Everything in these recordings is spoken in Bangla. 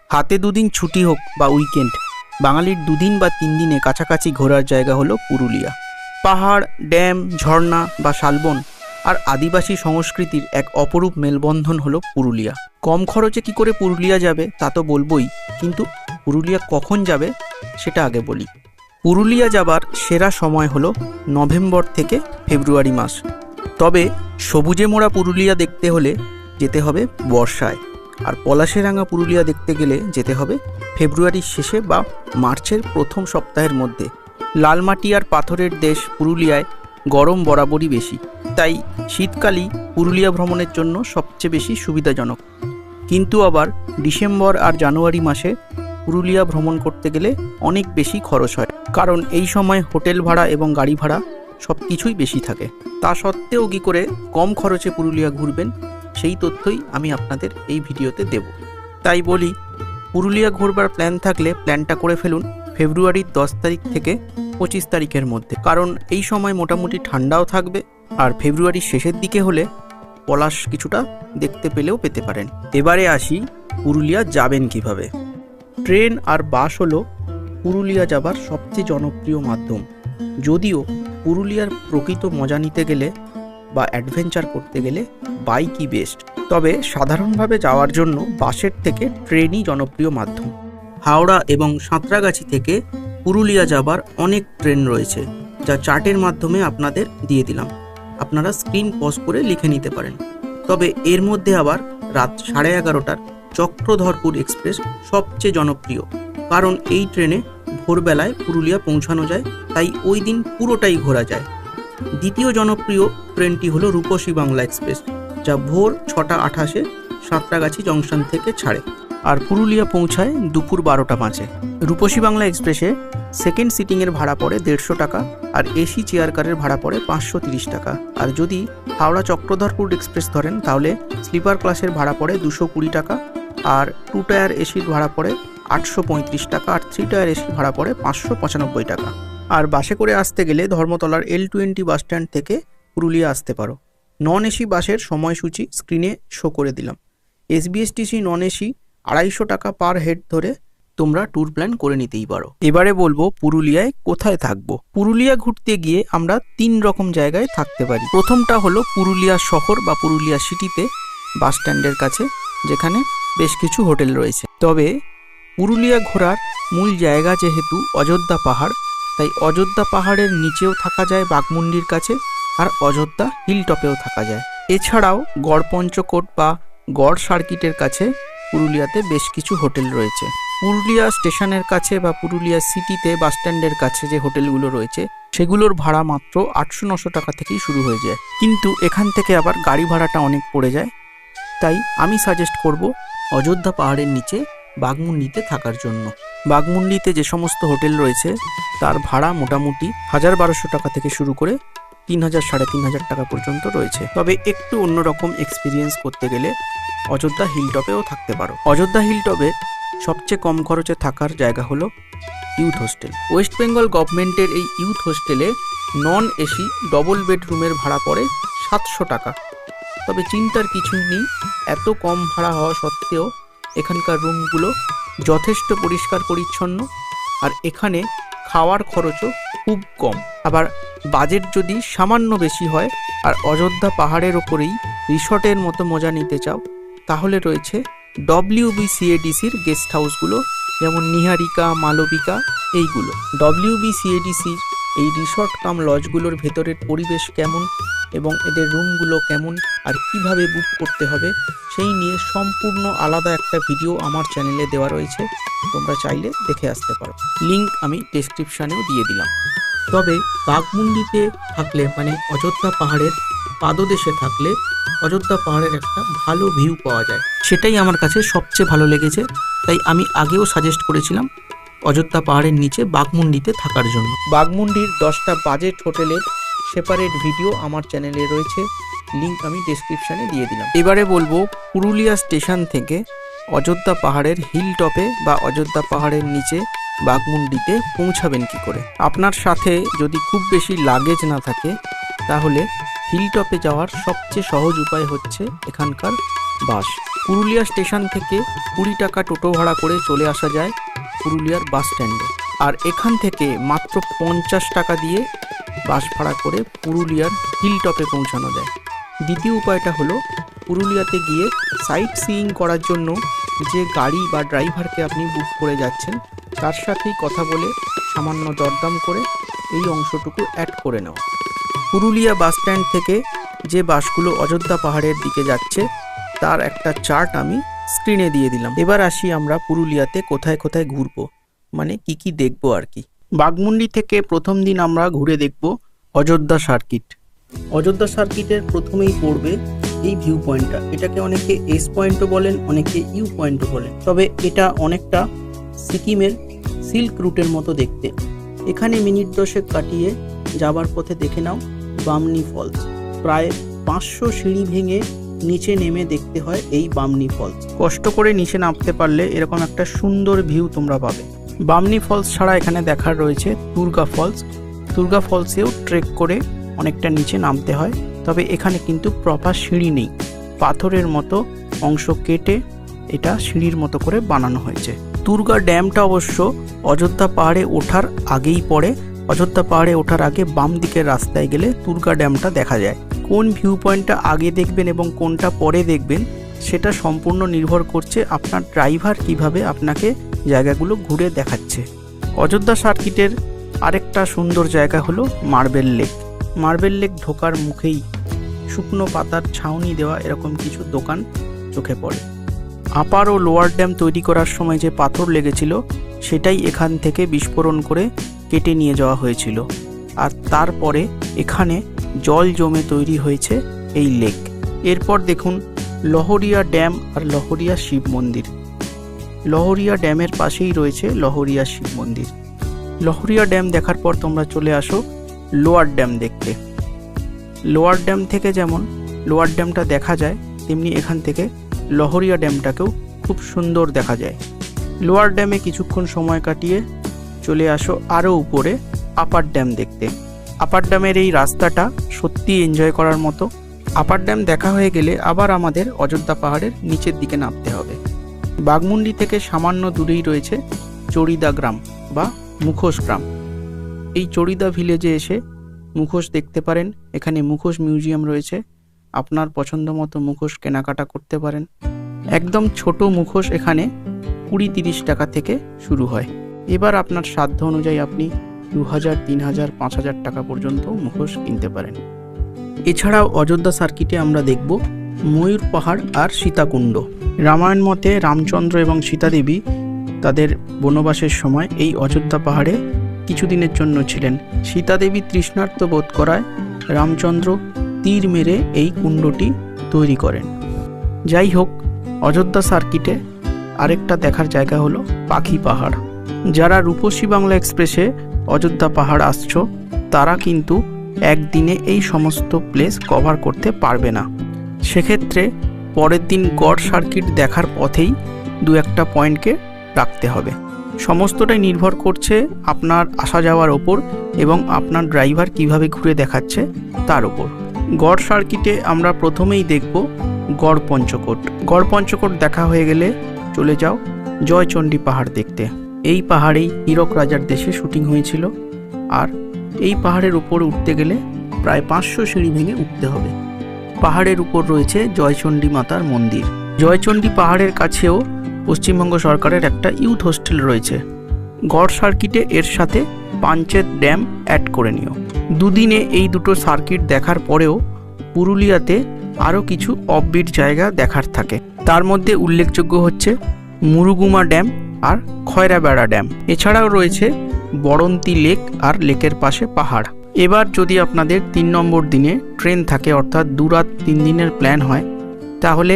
হাতে দুদিন ছুটি হোক বা উইকেন্ড, বাঙালির দুদিন বা 3 দিনে কাছাকাছি ঘোরার জায়গা হলো পুরুলিয়া। পাহাড়, ড্যাম, ঝর্ণা বা শালবন আর আদিবাসী সংস্কৃতির এক অপরূপ মেলবন্ধন হলো পুরুলিয়া। কম খরচে কি করে পুরুলিয়া যাবে তা তো বলবোই, কিন্তু পুরুলিয়া কখন যাবে সেটা আগে বলি। পুরুলিয়া যাবার সেরা সময় হলো নভেম্বর থেকে ফেব্রুয়ারি মাস। তবে সবুজে মোড়া পুরুলিয়া দেখতে হলে যেতে হবে বর্ষায়, আর পলাশেরাঙা পুরুলিয়া দেখতে গেলে যেতে হবে ফেব্রুয়ারির শেষে বা মার্চের প্রথম সপ্তাহের মধ্যে। লালমাটি আর পাথরের দেশ পুরুলিয়ায় গরম বরাবরই বেশি, তাই শীতকালই পুরুলিয়া ভ্রমণের জন্য সবচেয়ে বেশি সুবিধাজনক। কিন্তু আবার ডিসেম্বর আর জানুয়ারি মাসে পুরুলিয়া ভ্রমণ করতে গেলে অনেক বেশি খরচ হয়, কারণ এই সময় হোটেল ভাড়া এবং গাড়ি ভাড়া সব কিছুই বেশি থাকে। তা সত্ত্বেও কী করে কম খরচে পুরুলিয়া ঘুরবেন সেই তথ্যই আমি আপনাদের এই ভিডিওতে দেব। তাই বলি, পুরুলিয়া ঘুরবার প্ল্যান থাকলে প্ল্যানটা করে ফেলুন ফেব্রুয়ারির 10 তারিখ থেকে 25 তারিখের মধ্যে, কারণ এই সময় মোটামুটি ঠান্ডাও থাকবে। আর ফেব্রুয়ারির শেষের দিকে হলে পলাশ কিছুটা দেখতে পেলেও পেতে পারেন। এবারে আসি পুরুলিয়া যাবেন কিভাবে। ট্রেন আর বাস হলো পুরুলিয়া যাবার সবচেয়ে জনপ্রিয় মাধ্যম। যদিও পুরুলিয়ার প্রকৃত মজা নিতে গেলে বা অ্যাডভেঞ্চার করতে গেলে বাইকই বেস্ট, তবে সাধারণভাবে যাওয়ার জন্য বাসের থেকে ট্রেনই জনপ্রিয় মাধ্যম। হাওড়া এবং সাঁতরাগাছি থেকে পুরুলিয়া যাবার অনেক ট্রেন রয়েছে, যা চার্টের মাধ্যমে আপনাদের দিয়ে দিলাম। আপনারা স্ক্রিন পজ করে লিখে নিতে পারেন। তবে এর মধ্যে আবার রাত 11:30টার চক্রধরপুর এক্সপ্রেস সবচেয়ে জনপ্রিয়, কারণ এই ট্রেনে ভোরবেলায় পুরুলিয়া পৌঁছানো যায়, তাই ওই দিন পুরোটাই ঘোরা যায়। দ্বিতীয় জনপ্রিয় ট্রেনটি হলো রূপসী বাংলা এক্সপ্রেস, যা ভোর 6:28-এ সাঁতরাগাছি জংশন থেকে ছাড়ে আর পুরুলিয়া পৌঁছায় দুপুর 12:05-এ। রূপসী বাংলা এক্সপ্রেসে সেকেন্ড সিটিংয়ের ভাড়া পড়ে 150 টাকা আর এসি চেয়ার কারের ভাড়া পড়ে 530 টাকা। আর যদি হাওড়া চক্রধরপুর এক্সপ্রেস ধরেন তাহলে স্লিপার ক্লাসের ভাড়া পড়ে 220 টাকা আর 2 টায়ার এসির ভাড়া পড়ে 835 টাকা আর 3 টায়ার এসির ভাড়া পড়ে 595 টাকা। আর বাসে করে আসতে গেলে ধর্মতলার L20 বাস স্ট্যান্ড থেকে পুরুলিয়া আসতে পারো। নন এসি বাসের সময়সূচি স্ক্রিনে শো করে দিলাম। SBSTC নন এসি 250 টাকা পার হেড ধরে তোমরা ট্যুর প্ল্যান করে নিতেই পারো। এবারে বলবো পুরুলিয়ায় কোথায় থাকবো। পুরুলিয়া ঘুরতে গিয়ে আমরা 3 রকম জায়গায় থাকতে পারি। প্রথমটা হলো পুরুলিয়া শহর বা পুরুলিয়া সিটিতে বাস স্ট্যান্ডের কাছে, যেখানে বেশ কিছু হোটেল রয়েছে। তবে পুরুলিয়া ঘোরার মূল জায়গা যেহেতু অযোধ্যা পাহাড়, তাই অযোধ্যা পাহাড়ের নিচেও থাকা যায় বাঘমুন্ডির কাছে, আর অযোধ্যা হিল টপেও থাকা যায়। এছাড়াও গড়পঞ্চকোট বা গড় সার্কিটের কাছে পুরুলিয়াতে বেশ কিছু হোটেল রয়েছে। পুরুলিয়া স্টেশনের কাছে বা পুরুলিয়া সিটিতে বাস স্ট্যান্ডের কাছে যে হোটেলগুলো রয়েছে সেগুলোর ভাড়া মাত্র 800-900 টাকা থেকেই শুরু হয়ে যায়, কিন্তু এখান থেকে আবার গাড়ি ভাড়াটা অনেক পড়ে যায়। তাই আমি সাজেস্ট করব অযোধ্যা পাহাড়ের নিচে বাঘমুন্ডিতে থাকার জন্য। বাঘমুন্ডিতে যে সমস্ত হোটেল রয়েছে তার ভাড়া মোটামুটি 1000-1200 টাকা থেকে শুরু করে 3000-3500 টাকা পর্যন্ত রয়েছে। তবে একটু অন্যরকম এক্সপিরিয়েন্স করতে গেলে অযোধ্যা হিলটপেও থাকতে পারো। অযোধ্যা হিলটপে সবচেয়ে কম খরচে থাকার জায়গা হলো ইউথ হোস্টেল। ওয়েস্ট বেঙ্গল গভর্নমেন্টের এই ইউথ হোস্টেলে নন এসি ডবল বেডরুমের ভাড়া পড়ে 700 টাকা। তবে চিন্তার কিছুই নেই, এত কম ভাড়া হওয়া সত্ত্বেও এখানকার রুমগুলো যথেষ্ট পরিষ্কার পরিচ্ছন্ন, আর এখানে খাওয়ার খরচও খুব কম। আবার বাজেট যদি সামান্য বেশি হয় আর অযোধ্যা পাহাড়ের ওপরেই রিসর্টের মতো মজা নিতে চাও, তাহলে রয়েছে WBCADCর গেস্ট হাউসগুলো, যেমন নিহারিকা, মালবিকা এইগুলো। WBCADCর এই রিসর্ট কাম লজগুলোর ভেতরের পরিবেশ কেমন এবং এদের রুমগুলো কেমন আর কিভাবে বুক করতে হবে সেই নিয়ে সম্পূর্ণ আলাদা একটা ভিডিও আমার চ্যানেলে দেওয়া রয়েছে, তোমরা চাইলে দেখে আসতে পারো। লিঙ্ক আমি ডেসক্রিপশানেও দিয়ে দিলাম। তবে বাঘমুন্ডিতে থাকলে মানে অযোধ্যা পাহাড়ের পাদদেশে থাকলে অযোধ্যা পাহাড়ের একটা ভালো ভিউ পাওয়া যায়, সেটাই আমার কাছে সবচেয়ে ভালো লেগেছে। তাই আমি আগেও সাজেস্ট করেছিলাম অযোধ্যা পাহাড়ের নিচে বাঘমুন্ডিতে থাকার জন্য। বাঘমুন্ডির 10টা বাজেট হোটেলের সেপারেট ভিডিও আমার চ্যানেলে রয়েছে, লিঙ্ক আমি ডেসক্রিপশানে দিয়ে দিলাম। এবারে বলবো পুরুলিয়া স্টেশন থেকে অযোধ্যা পাহাড়ের হিল টপে বা অযোধ্যা পাহাড়ের নিচে বাঘমুন্ডিতে পৌঁছাবেন কি করে। আপনার সাথে যদি খুব বেশি লাগেজ না থাকে তাহলে হিলটপে যাওয়ার সবচেয়ে সহজ উপায় হচ্ছে এখানকার বাস। পুরুলিয়া স্টেশন থেকে 20 টাকা টোটো ভাড়া করে চলে আসা যায় পুরুলিয়ার বাস স্ট্যান্ডে। আর এখান থেকে মাত্র 50 টাকা দিয়ে বাস ভাড়া করে পুরুলিয়ার হিলটপে পৌঁছানো যায়। দ্বিতীয় উপায়টা হলো পুরুলিয়াতে গিয়ে সাইট সিইং করার জন্য যে গাড়ি বা ড্রাইভারকে আপনি বুক করে যাচ্ছেন তার সাথেই কথা বলে সামান্য দরদাম করে এই অংশটুকু অ্যাড করে নাও। পুরুলিয়া বাস স্ট্যান্ড থেকে যে বাসগুলো অযোধ্যা পাহাড়ের দিকে যাচ্ছে তার একটা চার্ট আমি স্ক্রিনে দিয়ে দিলাম। এবার আসি আমরা পুরুলিয়াতে কোথায় কোথায় ঘুরবো, মানে কি কি দেখবো আর কি। বাঘমুন্ডি থেকে প্রথম দিন আমরা ঘুরে দেখব অযোধ্যা সার্কিট। অযোধ্যা সার্কিটের প্রথমেই পড়বে এই ভিউ পয়েন্টটা। এটাকে অনেকে এস পয়েন্টও বলেন, অনেকে ইউ পয়েন্টও বলেন, তবে এটা অনেকটা সিকিমের সিল্ক রুটের মতো দেখতে। এখানে মিনিট 10 কাটিয়ে যাবার পথে দেখে নাও বামনি ফলস। প্রায় 500 সিঁড়ি ভেঙে নিচে নেমে দেখতে হয় এই বামনি ফলস। কষ্ট করে নিচে নামতে পারলে এরকম একটা সুন্দর ভিউ তোমরা পাবে। বামনি ফলস ছাড়া এখানে দেখার রয়েছে দুর্গা ফলস। দুর্গা ফলসেও ট্রেক করে অনেকটা নিচে নামতে হয়, তবে এখানে কিন্তু প্রপার সিঁড়ি নেই, পাথরের মতো অংশ কেটে এটা সিঁড়ির মতো করে বানানো হয়েছে। দুর্গা ড্যামটা অবশ্য অযোধ্যা পাহাড়ে ওঠার আগেই পড়ে। অযোধ্যা পাহাড়ে ওঠার আগে বাম দিকের রাস্তায় গেলে দুর্গা ড্যামটা দেখা যায়। কোন ভিউ পয়েন্টটা আগে দেখবেন এবং কোনটা পরে দেখবেন সেটা সম্পূর্ণ নির্ভর করছে আপনার ড্রাইভার কিভাবে আপনাকে জায়গাগুলো ঘুরে দেখাচ্ছে। অযোধ্যা সার্কিটের আরেকটা সুন্দর জায়গা হলো মার্বেল লেক। মার্বেল লেক ঢোকার মুখেই শুকনো পাতার ছাউনি দেওয়া এরকম কিছু দোকান চোখে পড়ে। আপার ও লোয়ার ড্যাম তৈরি করার সময় যে পাথর লেগেছিল সেটাই এখান থেকে বিস্ফোরণ করে কেটে নিয়ে যাওয়া হয়েছিল, আর তারপরে এখানে জল জমে তৈরি হয়েছে এই লেক। এরপর দেখুন লহরিয়া ড্যাম আর লহরিয়া শিব মন্দির। লহরিয়া ড্যামের পাশেই রয়েছে লহরিয়া শিব মন্দির। লহরিয়া ড্যাম দেখার পর তোমরা চলে আসো লোয়ার ড্যাম দেখতে। লোয়ার ড্যাম থেকে যেমন লোয়ার ড্যামটা দেখা যায় তেমনি এখান থেকে লহরিয়া ড্যামটাকেও খুব সুন্দর দেখা যায়। লোয়ার ড্যামে কিছুক্ষণ সময় কাটিয়ে চলে আসো আরও উপরে আপার ড্যাম দেখতে। আপার ড্যামের এই রাস্তাটা সত্যি এনজয় করার মতো। আপার ড্যাম দেখা হয়ে গেলে আবার আমাদের অযোধ্যা পাহাড়ের নিচের দিকে নামতে হবে। বাঘমুন্ডি থেকে সামান্য দূরেই রয়েছে চড়িদা গ্রাম বা মুখোশ গ্রাম। এই চড়িদা ভিলেজে এসে মুখোশ দেখতে পারেন। এখানে মুখোশ মিউজিয়াম রয়েছে, আপনার পছন্দ মতো মুখোশ কেনাকাটা করতে পারেন। একদম ছোট মুখোশ এখানে 20-30 টাকা থেকে শুরু হয়। এবার আপনার সাধ্য অনুযায়ী আপনি 2000, 3000, 5000 টাকা পর্যন্ত মুখোশ কিনতে পারেন। এছাড়াও অযোধ্যা সার্কিটে আমরা দেখব ময়ূর পাহাড় আর সীতাকুণ্ড। রামায়ণ মতে রামচন্দ্র এবং সীতাদেবী তাদের বনবাসের সময় এই অযোধ্যা পাহাড়ে কিছুদিনের জন্য ছিলেন। সীতাদেবী তৃষ্ণার্ত বোধ করায় রামচন্দ্র তীর মেরে এই কুণ্ডটি তৈরি করেন। যাই হোক, অযোধ্যা সার্কিটে আরেকটা দেখার জায়গা হলো পাখি পাহাড়। যারা রূপসী বাংলা এক্সপ্রেসে অযোধ্যা পাহাড় আসছো তারা কিন্তু একদিনে এই সমস্ত প্লেস কভার করতে পারবে না। সেক্ষেত্রে পরের দিন গড় সার্কিট দেখার পথেই 2-1টা পয়েন্টকে রাখতে হবে। সমস্তটাই নির্ভর করছে আপনার আসা যাওয়ার ওপর এবং আপনার ড্রাইভার কিভাবে ঘুরে দেখাচ্ছে তার উপর। গড় সার্কিটে আমরা প্রথমেই দেখব গড় পঞ্চকোট। গড় পঞ্চকোট দেখা হয়ে গেলে চলে যাও জয়চণ্ডী পাহাড় দেখতে। এই পাহাড়েই হীরক রাজার দেশে শুটিং হয়েছিল, আর এই পাহাড়ের উপর উঠতে গেলে প্রায় 500 সিঁড়ি ভেঙে উঠতে হবে। পাহাড়ের উপর রয়েছে জয়চণ্ডী মাতার মন্দির। জয়চণ্ডী পাহাড়ের কাছেও পশ্চিমবঙ্গ সরকারের একটা ইউথ হোস্টেল রয়েছে। গড় সার্কিটে এর সাথে পাঞ্চেত ড্যাম অ্যাড করে নিও। দুদিনে এই দুটো সার্কিট দেখার পরেও পুরুলিয়াতে আরও কিছু অফবিট জায়গা দেখার থাকে। তার মধ্যে উল্লেখযোগ্য হচ্ছে মুরুগুমা ড্যাম আর খয়রাবেড়া ড্যাম। এছাড়াও রয়েছে বড়ন্তি লেক আর লেকের পাশে পাহাড়। এবার যদি আপনাদের 3 নম্বর দিনে ট্রেন থাকে, অর্থাৎ 2 রাত 3 দিনের প্ল্যান হয়, তাহলে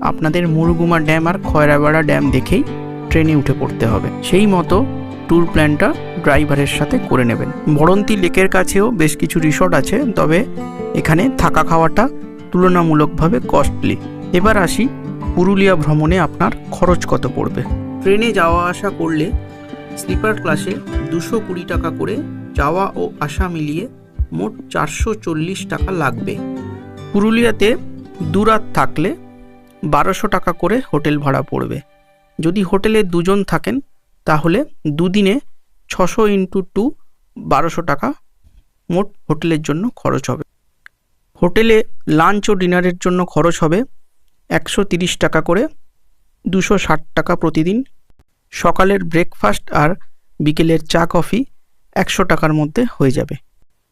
আপনাদের মুরুগুমা ড্যাম আর খয়রাবেড়া ড্যাম দেখেই ট্রেনে উঠে পড়তে হবে। সেই মতো ট্যুর প্ল্যানটা ড্রাইভারের সাথে করে নেবেন। বড়ন্তি লেকের কাছেও বেশ কিছু রিসর্ট আছে, তবে এখানে থাকা খাওয়াটা তুলনামূলকভাবে কস্টলি। এবার আসি পুরুলিয়া ভ্রমণে আপনার খরচ কত পড়বে। ট্রেনে যাওয়া আসা করলে স্লিপার ক্লাসে 220 টাকা করে যাওয়া ও আসা মিলিয়ে মোট 440 টাকা লাগবে। পুরুলিয়াতে 2 রাত থাকলে 1200 টাকা করে হোটেল ভাড়া পড়বে। যদি হোটেলে 2 জন থাকেন তাহলে দুদিনে 600 × 2 1200 টাকা মোট হোটেলের জন্য খরচ হবে। হোটেলে লাঞ্চ ও ডিনারের জন্য খরচ হবে 130 টাকা করে, 260 টাকা প্রতিদিন। সকালের ব্রেকফাস্ট আর বিকেলের চা কফি 100 টাকার মধ্যে হয়ে যাবে।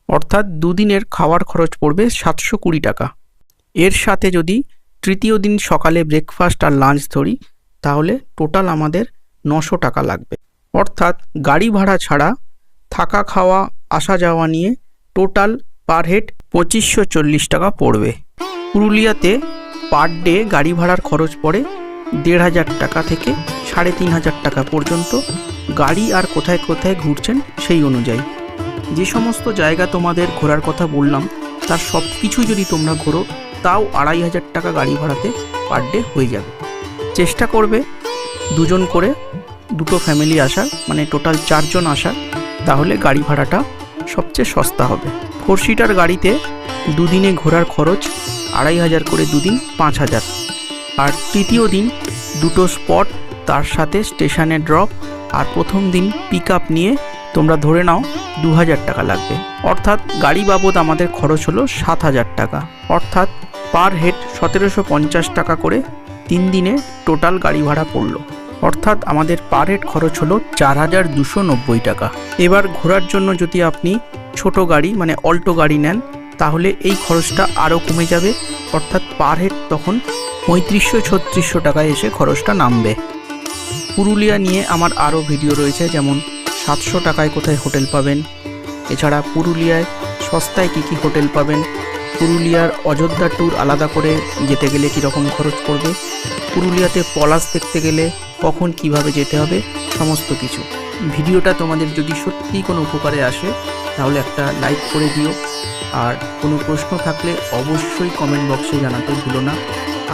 অর্থাৎ দুদিনের খাওয়ার খরচ পড়বে 720 টাকা। এর সাথে যদি তৃতীয় দিন সকালে ব্রেকফাস্ট আর লাঞ্চ ধরি তাহলে টোটাল আমাদের 900 টাকা লাগবে। অর্থাৎ গাড়ি ভাড়া ছাড়া থাকা খাওয়া আসা যাওয়া নিয়ে টোটাল পার হেড 2540 টাকা পড়বে। পুরুলিয়াতে পার ডে গাড়ি ভাড়ার খরচ পড়ে 1500 টাকা থেকে 3500 টাকা পর্যন্ত, গাড়ি আর কোথায় কোথায় ঘুরছেন সেই অনুযায়ী। যে সমস্ত জায়গা তোমাদের ঘোরার কথা বললাম তার সব কিছু যদি তোমরা ঘোরো তাও 2500 টাকা গাড়ি ভাড়াতে পার ডে হয়ে যাবে। চেষ্টা করবে 2 জন করে 2টো ফ্যামিলি আসার, মানে টোটাল 4 জন আসার, তাহলে গাড়ি ভাড়াটা সবচেয়ে সস্তা হবে। 4 সিটার গাড়িতে দুদিনে ঘোরার খরচ 2500 করে, দুদিন 5000। আর তৃতীয় দিন 2টো স্পট, তার সাথে স্টেশনে ড্রপ, আর প্রথম দিন পিক আপ নিয়ে তোমরা ধরে নাও 2000 টাকা লাগবে। অর্থাৎ গাড়ি বাবদ আমাদের খরচ হলো 7000 টাকা। অর্থাৎ পার হেড 1750 টাকা করে 3 দিনে টোটাল গাড়ি ভাড়া পড়লো। অর্থাৎ আমাদের পার হেড খরচ হলো 4290 টাকা। এবার ঘোরার জন্য যদি আপনি ছোট গাড়ি মানে অল্টো গাড়ি নেন তাহলে এই খরচটা আরও কমে যাবে। অর্থাৎ পার হেড তখন 3500-3600 টাকায় এসে খরচটা নামবে। পুরুলিয়া নিয়ে আমার আরও ভিডিও রয়েছে, যেমন 700 টাকায় কোথায় হোটেল পাবেন, এছাড়া পুরুলিয়ায় সস্তায় কী কী হোটেল পাবেন, পুরুলিয়ার অযোধ্যা ট্যুর আলাদা করে যেতে গেলে কীরকম খরচ পড়বে, পুরুলিয়াতে পলাশ দেখতে গেলে কখন কিভাবে যেতে হবে, সমস্ত কিছু। ভিডিওটা তোমাদের যদি সত্যিই কোনো উপকারে আসে তাহলে একটা লাইক করে দিও, আর কোনো প্রশ্ন থাকলে অবশ্যই কমেন্ট বক্সে জানাতে ভুলো না,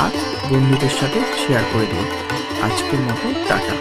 আর বন্ধুদের সাথে শেয়ার করে দিও। আজকের মতো টাটা।